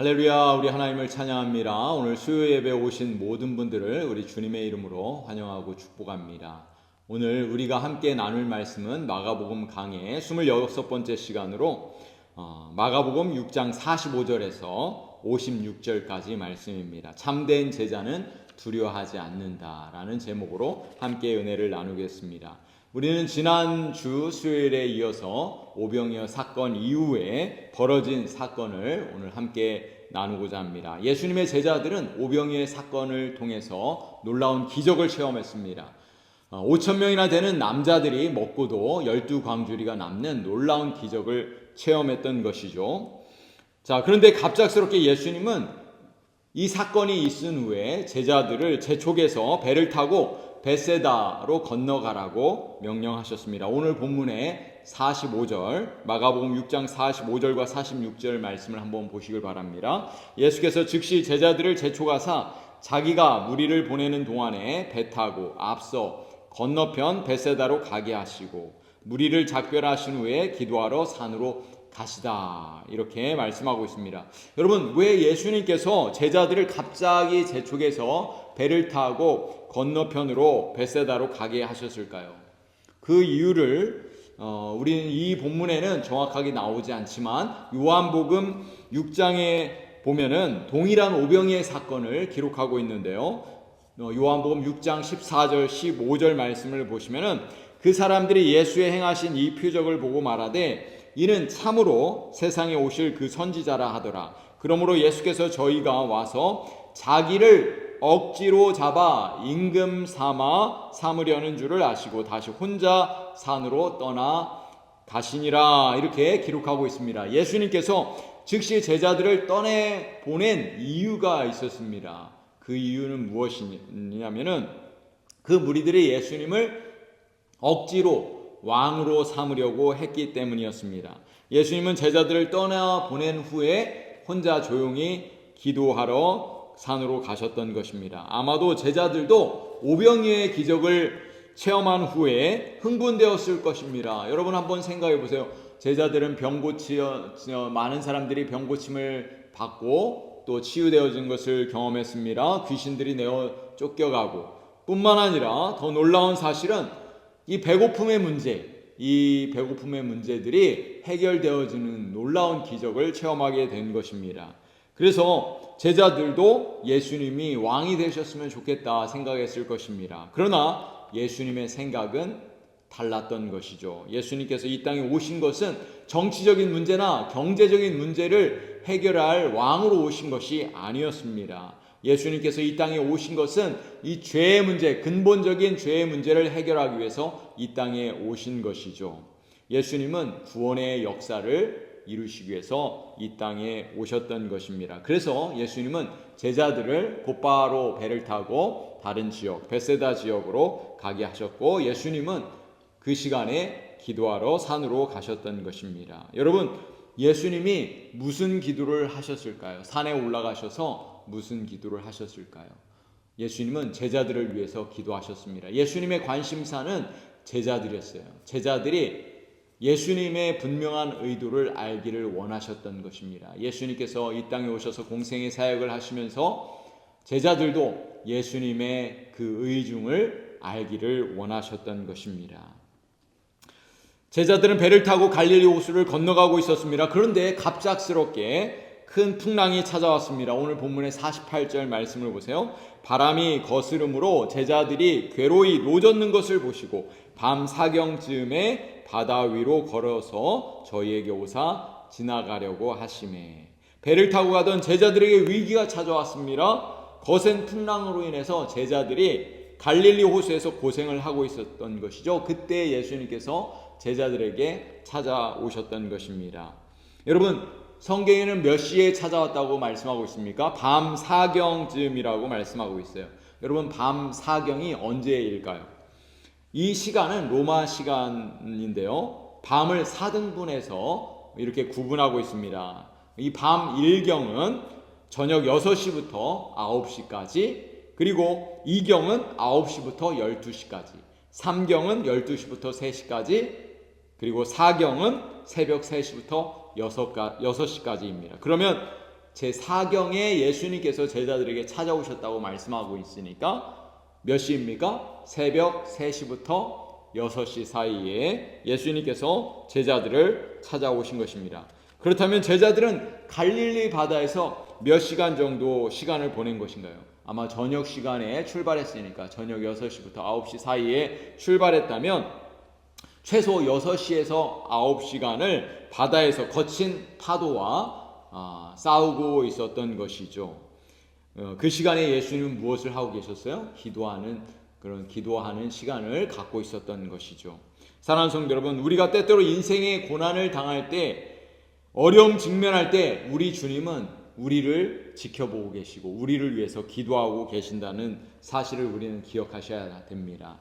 할렐루야, 우리 하나님을 찬양합니다. 오늘 수요 예배에 오신 모든 분들을 우리 주님의 이름으로 환영하고 축복합니다. 오늘 우리가 함께 나눌 말씀은 마가복음 강의 26번째 시간으로 마가복음 6장 45절에서 56절까지 말씀입니다. 참된 제자는 두려워하지 않는다라는 제목으로 함께 은혜를 나누겠습니다. 우리는 지난주 수요일에 이어서 오병이어 사건 이후에 벌어진 사건을 오늘 함께 나누고자 합니다. 예수님의 제자들은 오병이어 사건을 통해서 놀라운 기적을 체험했습니다. 5천 명이나 되는 남자들이 먹고도 12광주리가 남는 놀라운 기적을 체험했던 것이죠. 자, 그런데 갑작스럽게 예수님은 이 사건이 있은 후에 제자들을 재촉해서 배를 타고 벳세다로 건너가라고 명령하셨습니다. 오늘 본문의 45절, 마가복음 6장 45절과 46절 말씀을 한번 보시길 바랍니다. 예수께서 즉시 제자들을 재촉하사 자기가 무리를 보내는 동안에 배 타고 앞서 건너편 벳세다로 가게 하시고 무리를 작별하신 후에 기도하러 산으로 가시다, 이렇게 말씀하고 있습니다. 여러분, 왜 예수님께서 제자들을 갑자기 재촉해서 배를 타고 건너편으로 벳세다로 가게 하셨을까요? 그 이유를 우리는 이 본문에는 정확하게 나오지 않지만 요한복음 6장에 보면은 동일한 오병이의 사건을 기록하고 있는데요. 요한복음 6장 14절 15절 말씀을 보시면은 그 사람들이 예수의 행하신 이 표적을 보고 말하되 이는 참으로 세상에 오실 그 선지자라 하더라. 그러므로 예수께서 저희가 와서 자기를 억지로 잡아 임금 삼으려는 줄을 아시고 다시 혼자 산으로 떠나 가시니라, 이렇게 기록하고 있습니다. 예수님께서 즉시 제자들을 떠내 보낸 이유가 있었습니다. 그 이유는 무엇이냐면은 그 무리들이 예수님을 억지로 왕으로 삼으려고 했기 때문이었습니다. 예수님은 제자들을 떠나 보낸 후에 혼자 조용히 기도하러 산으로 가셨던 것입니다. 아마도 제자들도 오병이어의 기적을 체험한 후에 흥분되었을 것입니다. 여러분 한번 생각해 보세요. 제자들은 많은 사람들이 병고침을 받고 또 치유되어진 것을 경험했습니다. 귀신들이 내어 쫓겨가고, 뿐만 아니라 더 놀라운 사실은 이 배고픔의 문제들이 해결되어지는 놀라운 기적을 체험하게 된 것입니다. 그래서 제자들도 예수님이 왕이 되셨으면 좋겠다 생각했을 것입니다. 그러나 예수님의 생각은 달랐던 것이죠. 예수님께서 이 땅에 오신 것은 정치적인 문제나 경제적인 문제를 해결할 왕으로 오신 것이 아니었습니다. 예수님께서 이 땅에 오신 것은 이 죄의 문제, 근본적인 죄의 문제를 해결하기 위해서 이 땅에 오신 것이죠. 예수님은 구원의 역사를 이루시기 위해서 이 땅에 오셨던 것입니다. 그래서 예수님은 제자들을 곧바로 배를 타고 다른 지역, 벳세다 지역으로 가게 하셨고, 예수님은 그 시간에 기도하러 산으로 가셨던 것입니다. 여러분, 예수님이 무슨 기도를 하셨을까요? 산에 올라가셔서 무슨 기도를 하셨을까요? 예수님은 제자들을 위해서 기도하셨습니다. 예수님의 관심사는 제자들이었어요. 제자들이 예수님의 분명한 의도를 알기를 원하셨던 것입니다. 예수님께서 이 땅에 오셔서 공생의 사역을 하시면서 제자들도 예수님의 그 의중을 알기를 원하셨던 것입니다. 제자들은 배를 타고 갈릴리 호수를 건너가고 있었습니다. 그런데 갑작스럽게 큰 풍랑이 찾아왔습니다. 오늘 본문의 48절 말씀을 보세요. 바람이 거스름으로 제자들이 괴로이 노젓는 것을 보시고 밤 사경쯤에 바다 위로 걸어서 저희에게 오사 지나가려고 하시매. 배를 타고 가던 제자들에게 위기가 찾아왔습니다. 거센 풍랑으로 인해서 제자들이 갈릴리 호수에서 고생을 하고 있었던 것이죠. 그때 예수님께서 제자들에게 찾아오셨던 것입니다. 여러분, 성경에는 몇 시에 찾아왔다고 말씀하고 있습니까? 밤 사경쯤이라고 말씀하고 있어요. 여러분, 밤 사경이 언제일까요? 이 시간은 로마 시간인데요. 밤을 4등분해서 이렇게 구분하고 있습니다. 이 밤 1경은 저녁 6시부터 9시까지, 그리고 2경은 9시부터 12시까지, 3경은 12시부터 3시까지, 그리고 4경은 새벽 3시부터 6시까지입니다. 그러면 제4경에 예수님께서 제자들에게 찾아오셨다고 말씀하고 있으니까 몇 시입니까? 새벽 3시부터 6시 사이에 예수님께서 제자들을 찾아오신 것입니다. 그렇다면 제자들은 갈릴리 바다에서 몇 시간 정도 시간을 보낸 것인가요? 아마 저녁 시간에 출발했으니까 저녁 6시부터 9시 사이에 출발했다면 최소 6시에서 9시간을 바다에서 거친 파도와 싸우고 있었던 것이죠. 그 시간에 예수님은 무엇을 하고 계셨어요? 기도하는 시간을 갖고 있었던 것이죠. 사랑하는 성도 여러분, 우리가 때때로 인생의 고난을 당할 때, 어려움 직면할 때 우리 주님은 우리를 지켜보고 계시고 우리를 위해서 기도하고 계신다는 사실을 우리는 기억하셔야 됩니다.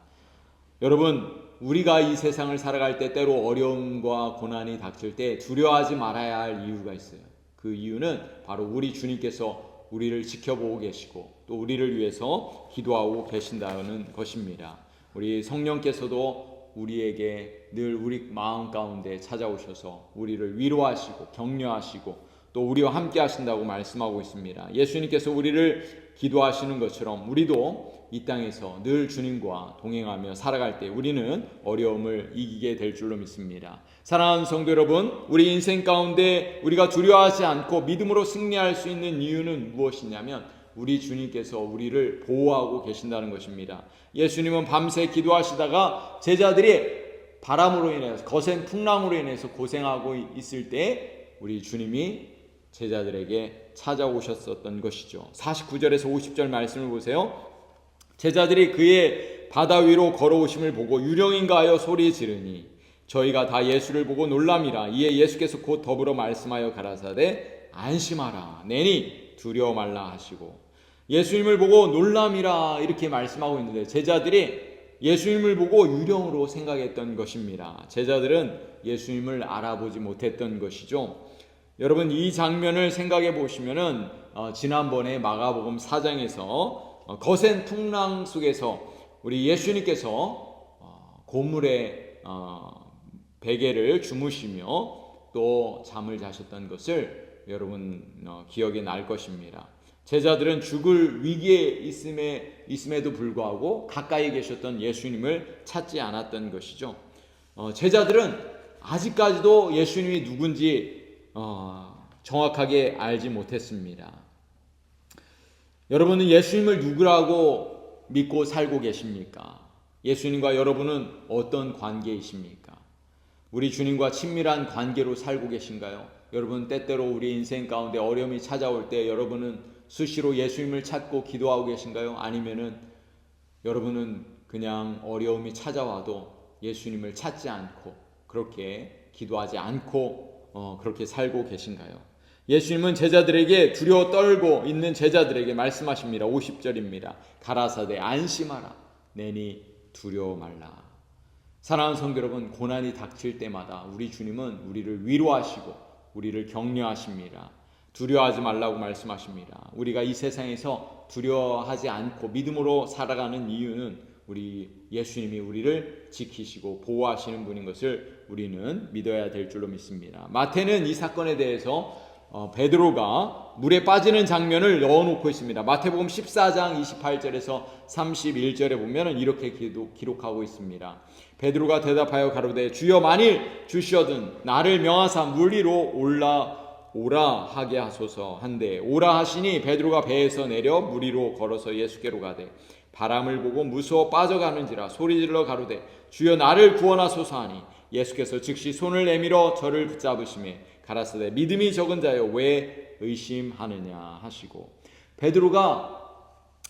여러분, 우리가 이 세상을 살아갈 때 때로 어려움과 고난이 닥칠 때 두려워하지 말아야 할 이유가 있어요. 그 이유는 바로 우리 주님께서 우리를 지켜보고 계시고 또 우리를 위해서 기도하고 계신다는 것입니다. 우리 성령께서도 우리에게 늘 우리 마음 가운데 찾아오셔서 우리를 위로하시고 격려하시고 또 우리와 함께 하신다고 말씀하고 있습니다. 예수님께서 우리를 기도하시는 것처럼 우리도 이 땅에서 늘 주님과 동행하며 살아갈 때 우리는 어려움을 이기게 될 줄로 믿습니다. 사랑하는 성도 여러분, 우리 인생 가운데 우리가 두려워하지 않고 믿음으로 승리할 수 있는 이유는 무엇이냐면 우리 주님께서 우리를 보호하고 계신다는 것입니다. 예수님은 밤새 기도하시다가 제자들이 바람으로 인해서 거센 풍랑으로 인해서 고생하고 있을 때 우리 주님이 제자들에게 찾아오셨었던 것이죠. 49절에서 50절 말씀을 보세요. 제자들이 그의 바다 위로 걸어오심을 보고 유령인가 하여 소리 지르니 저희가 다 예수를 보고 놀람이라. 이에 예수께서 곧 더불어 말씀하여 가라사대 안심하라 내니 두려워 말라 하시고, 예수님을 보고 놀람이라 이렇게 말씀하고 있는데 제자들이 예수님을 보고 유령으로 생각했던 것입니다. 제자들은 예수님을 알아보지 못했던 것이죠. 여러분, 이 장면을 생각해 보시면은 지난번에 마가복음 4장에서 거센 풍랑 속에서 우리 예수님께서 고물의 베개를 주무시며 또 잠을 자셨던 것을 여러분 기억에 날 것입니다. 제자들은 죽을 위기에 있음에도 불구하고 가까이 계셨던 예수님을 찾지 않았던 것이죠. 제자들은 아직까지도 예수님이 누군지 정확하게 알지 못했습니다. 여러분은 예수님을 누구라고 믿고 살고 계십니까? 예수님과 여러분은 어떤 관계이십니까? 우리 주님과 친밀한 관계로 살고 계신가요? 여러분, 때때로 우리 인생 가운데 어려움이 찾아올 때 여러분은 수시로 예수님을 찾고 기도하고 계신가요? 아니면은 여러분은 그냥 어려움이 찾아와도 예수님을 찾지 않고 그렇게 기도하지 않고 그렇게 살고 계신가요? 예수님은 제자들에게 두려워 떨고 있는 제자들에게 말씀하십니다. 50절입니다. 가라사대 안심하라 내니 두려워 말라. 사랑하는 성도 여러분, 고난이 닥칠 때마다 우리 주님은 우리를 위로하시고 우리를 격려하십니다. 두려워하지 말라고 말씀하십니다. 우리가 이 세상에서 두려워하지 않고 믿음으로 살아가는 이유는 우리 예수님이 우리를 지키시고 보호하시는 분인 것을 우리는 믿어야 될 줄로 믿습니다. 마태는 이 사건에 대해서 베드로가 물에 빠지는 장면을 넣어놓고 있습니다. 마태복음 14장 28절에서 31절에 보면 이렇게 기록하고 있습니다. 베드로가 대답하여 가로되 주여 만일 주시어든 나를 명하사 물 위로 오라 하게 하소서 한데 오라 하시니 베드로가 배에서 내려 물 위로 걸어서 예수께로 가되 바람을 보고 무서워 빠져가는지라 소리질러 가로되 주여 나를 구원하소서 하니 예수께서 즉시 손을 내밀어 저를 붙잡으시매 가라사대 믿음이 적은 자여 왜 의심하느냐 하시고, 베드로가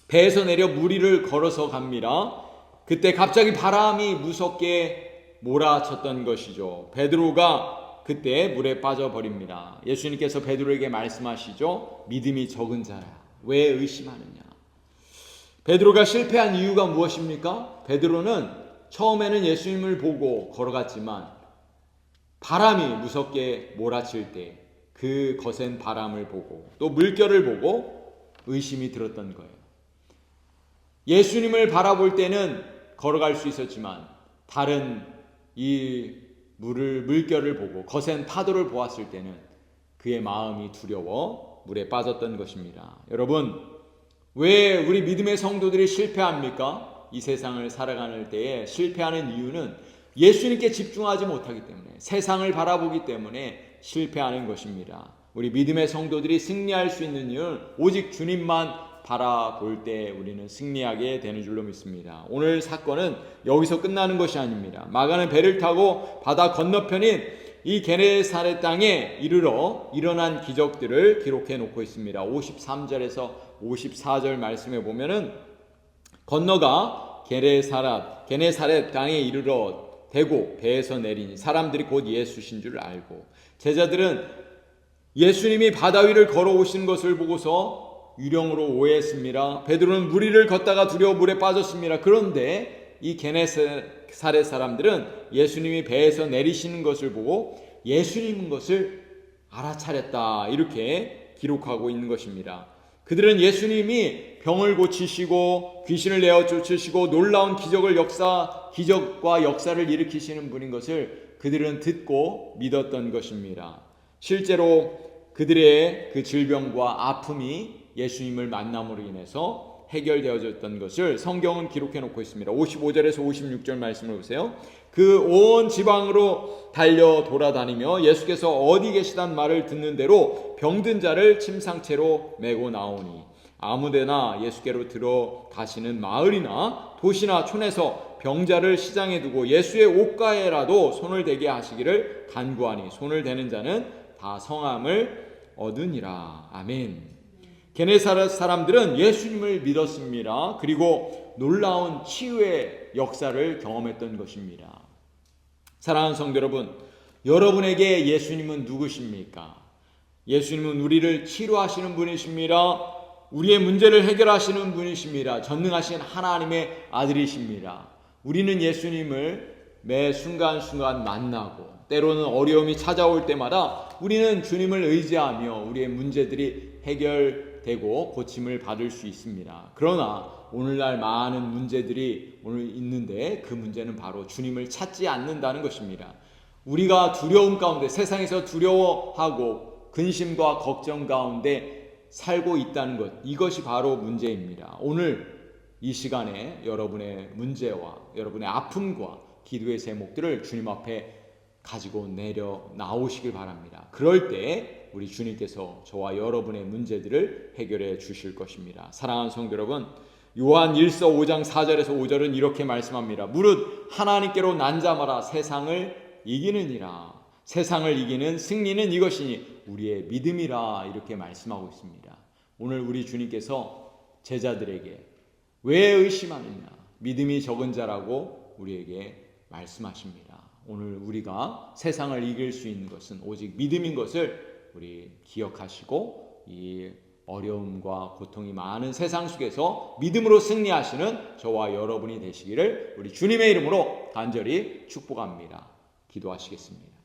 배에서 내려 물 위를 걸어서 갑니다. 그때 갑자기 바람이 무섭게 몰아쳤던 것이죠. 베드로가 그때 물에 빠져버립니다. 예수님께서 베드로에게 말씀하시죠. 믿음이 적은 자야 왜 의심하느냐. 베드로가 실패한 이유가 무엇입니까? 베드로는 처음에는 예수님을 보고 걸어갔지만 바람이 무섭게 몰아칠 때 그 거센 바람을 보고 또 물결을 보고 의심이 들었던 거예요. 예수님을 바라볼 때는 걸어갈 수 있었지만 다른 이 물결을 보고 거센 파도를 보았을 때는 그의 마음이 두려워 물에 빠졌던 것입니다. 여러분, 왜 우리 믿음의 성도들이 실패합니까? 이 세상을 살아가는 때에 실패하는 이유는 예수님께 집중하지 못하기 때문에, 세상을 바라보기 때문에 실패하는 것입니다. 우리 믿음의 성도들이 승리할 수 있는 이유는 오직 주님만 바라볼 때 우리는 승리하게 되는 줄로 믿습니다. 오늘 사건은 여기서 끝나는 것이 아닙니다. 마가는 배를 타고 바다 건너편인 이 게네사렛 땅에 이르러 일어난 기적들을 기록해 놓고 있습니다. 53절에서 54절 말씀에 보면은 건너가 게네사렛 땅에 이르러 대고 배에서 내리니 사람들이 곧 예수신 줄 알고, 제자들은 예수님이 바다 위를 걸어오시는 것을 보고서 유령으로 오해했습니다. 베드로는 물 위를 걷다가 두려워 물에 빠졌습니다. 그런데 이 게네사렛 사람들은 예수님이 배에서 내리시는 것을 보고 예수님인 것을 알아차렸다, 이렇게 기록하고 있는 것입니다. 그들은 예수님이 병을 고치시고 귀신을 내어 쫓으시고 놀라운 기적과 역사를 일으키시는 분인 것을 그들은 듣고 믿었던 것입니다. 실제로 그들의 그 질병과 아픔이 예수님을 만남으로 인해서 해결되어졌던 것을 성경은 기록해 놓고 있습니다. 55절에서 56절 말씀을 보세요. 그 온 지방으로 달려 돌아다니며 예수께서 어디 계시단 말을 듣는 대로 병든 자를 침상채로 메고 나오니 아무데나 예수께로 들어가시는 마을이나 도시나 촌에서 병자를 시장에 두고 예수의 옷가에라도 손을 대게 하시기를 간구하니 손을 대는 자는 다 성함을 얻으니라. 아멘. 게네사렛 사람들은 예수님을 믿었습니다. 그리고 놀라운 치유의 역사를 경험했던 것입니다. 사랑하는 성도 여러분, 여러분에게 예수님은 누구십니까? 예수님은 우리를 치료하시는 분이십니다. 우리의 문제를 해결하시는 분이십니다. 전능하신 하나님의 아들이십니다. 우리는 예수님을 매 순간순간 만나고 때로는 어려움이 찾아올 때마다 우리는 주님을 의지하며 우리의 문제들이 해결되고 고침을 받을 수 있습니다. 그러나 오늘날 많은 문제들이 오늘 있는데 그 문제는 바로 주님을 찾지 않는다는 것입니다. 우리가 두려움 가운데, 세상에서 두려워하고 근심과 걱정 가운데 살고 있다는 것, 이것이 바로 문제입니다. 오늘 이 시간에 여러분의 문제와 여러분의 아픔과 기도의 제목들을 주님 앞에 가지고 내려 나오시길 바랍니다. 그럴 때 우리 주님께서 저와 여러분의 문제들을 해결해 주실 것입니다. 사랑하는 성도 여러분, 요한 1서 5장 4절에서 5절은 이렇게 말씀합니다. 무릇 하나님께로 난자마라 세상을 이기느니라. 세상을 이기는 승리는 이것이니 우리의 믿음이라, 이렇게 말씀하고 있습니다. 오늘 우리 주님께서 제자들에게 왜 의심하느냐, 믿음이 적은 자라고 우리에게 말씀하십니다. 오늘 우리가 세상을 이길 수 있는 것은 오직 믿음인 것을 우리 기억하시고 이 어려움과 고통이 많은 세상 속에서 믿음으로 승리하시는 저와 여러분이 되시기를 우리 주님의 이름으로 간절히 축복합니다. 기도하시겠습니다.